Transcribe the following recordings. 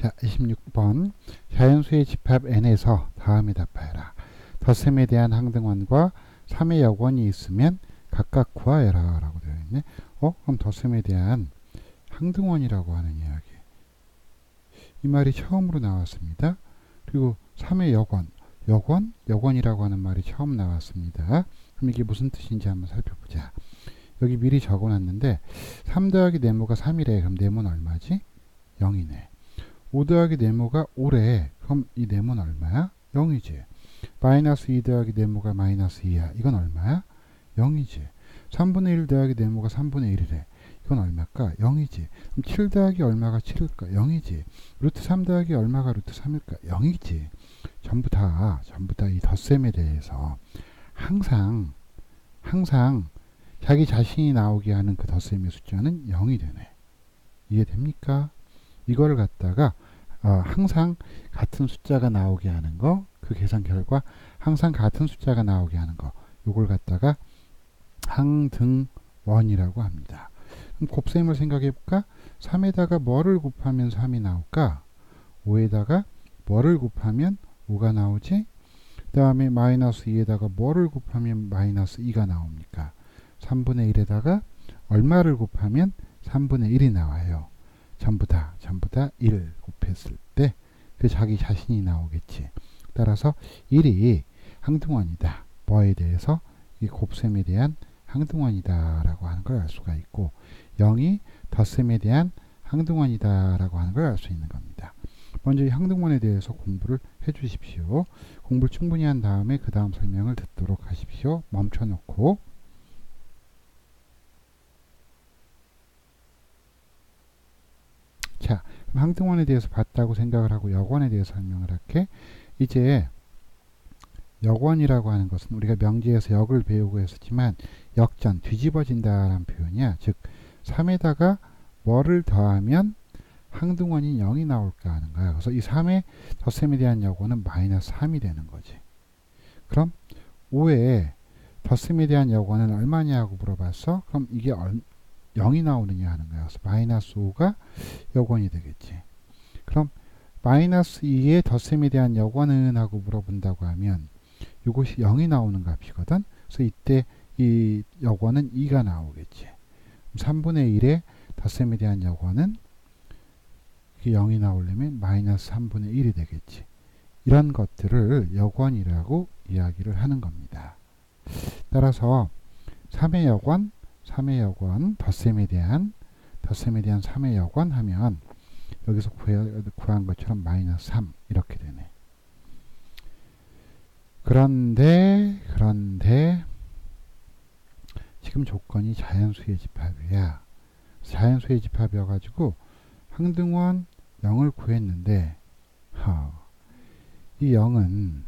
자, 26번 자연수의 집합 n에서 다음에 답하여라. 덧셈에 대한 항등원과 3의 여건이 있으면 각각 구하여라 라고 되어 있네. 그럼 덧셈에 대한 항등원이라고 하는 이야기, 이 말이 처음으로 나왔습니다. 그리고 3의 여건이라고 하는 말이 처음 나왔습니다. 그럼 이게 무슨 뜻인지 한번 살펴보자. 여기 미리 적어놨는데 3 더하기 네모가 3이래. 그럼 네모는 얼마지? 0이네. 5 더하기 네모가 5래. 그럼 이 네모는 얼마야? 0이지. 마이너스 2 더하기 네모가 마이너스 2야. 이건 얼마야? 0이지. 3분의 1 더하기 네모가 3분의 1이래. 이건 얼마일까? 0이지. 그럼 7 더하기 얼마가 7일까? 0이지. 루트 3 더하기 얼마가 루트 3일까? 0이지. 전부 다 이 덧셈에 대해서 항상 자기 자신이 나오게 하는 그 덧셈의 숫자는 0이 되네. 이해됩니까? 이거를 갖다가 항상 같은 숫자가 나오게 하는 거, 그 계산 결과 항상 같은 숫자가 나오게 하는 거, 요걸 갖다가 항등원이라고 합니다. 그럼 곱셈을 생각해 볼까? 3에다가 뭐를 곱하면 3이 나올까? 5에다가 뭐를 곱하면 5가 나오지? 그 다음에 마이너스 2에다가 뭐를 곱하면 마이너스 2가 나옵니까? 3분의 1에다가 얼마를 곱하면 3분의 1이 나와요. 전부 다 1 곱했을 때 그 자기 자신이 나오겠지. 따라서 1이 항등원이다. 뭐에 대해서? 이 곱셈에 대한 항등원이다 라고 하는 걸 알 수가 있고, 0이 덧셈에 대한 항등원이다 라고 하는 걸 알 수 있는 겁니다. 먼저 이 항등원에 대해서 공부를 해 주십시오. 공부를 충분히 한 다음에 그 다음 설명을 듣도록 하십시오. 멈춰놓고. 자, 그럼 항등원에 대해서 봤다고 생각을 하고 여건에 대해서 설명을 할게. 이제 여건이라고 하는 것은 우리가 명제에서 역을 배우고 했었지만 역전, 뒤집어진다라는 표현이야. 즉 3에다가 뭐를 더하면 항등원이 0이 나올까 하는 거야. 그래서 이 3의 덧셈에 대한 여건은 마이너스 3이 되는 거지. 그럼 5의 덧셈에 대한 여건은 얼마냐고 물어봤어. 그럼 이게 0이 나오느냐 하는 거야. 그래서 마이너스 5가 여건이 되겠지. 그럼 마이너스 2의 덧셈에 대한 여건은 하고 물어본다고 하면 이것이 0이 나오는 값이거든. 그래서 이때 이 여건은 2가 나오겠지. 3분의 1의 덧셈에 대한 여건은 0이 나오려면 마이너스 3분의 1이 되겠지. 이런 것들을 여건이라고 이야기를 하는 겁니다. 따라서 3의 여건, 덧셈에 대한 3의 여건 하면 여기서 구한 것처럼 마이너스 3 이렇게 되네. 그런데 지금 조건이 자연수의 집합이야. 자연수의 집합이어가지고 항등원 0을 구했는데 이 0은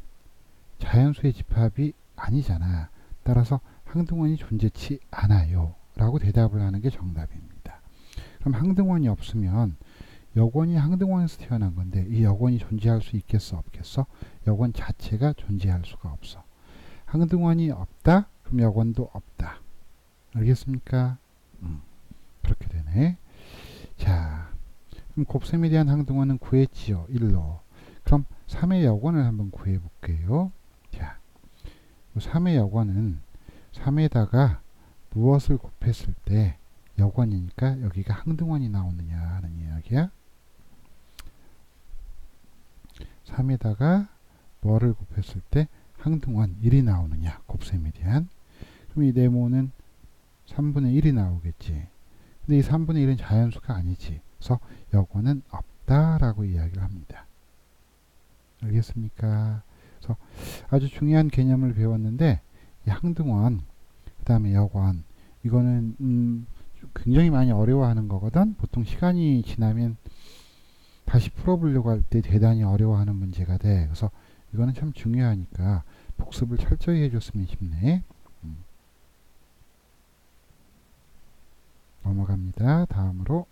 자연수의 집합이 아니잖아. 따라서 항등원이 존재치 않아요 라고 대답을 하는 게 정답입니다. 그럼 항등원이 없으면 여건이 항등원에서 태어난 건데 이 여건이 존재할 수 있겠어 없겠어? 여건 자체가 존재할 수가 없어. 항등원이 없다? 그럼 여건도 없다. 알겠습니까? 그렇게 되네. 자, 그럼 곱셈에 대한 항등원은 구했지요. 1로. 그럼 3의 여건을 한번 구해볼게요. 자, 3의 여건은 3에다가 무엇을 곱했을 때 여건이니까 여기가 항등원이 나오느냐 하는 이야기야. 3에다가 뭐를 곱했을 때 항등원 1이 나오느냐, 곱셈에 대한. 그럼 이 네모는 3분의 1이 나오겠지. 근데 이 3분의 1은 자연수가 아니지. 그래서 여건은 없다라고 이야기를 합니다. 알겠습니까? 그래서 아주 중요한 개념을 배웠는데 이 항등원, 그 다음에 여건, 이거는 굉장히 많이 어려워하는 거거든. 보통 시간이 지나면 다시 풀어보려고 할 때 대단히 어려워하는 문제가 돼. 그래서 이거는 참 중요하니까 복습을 철저히 해줬으면 싶네. 넘어갑니다. 다음으로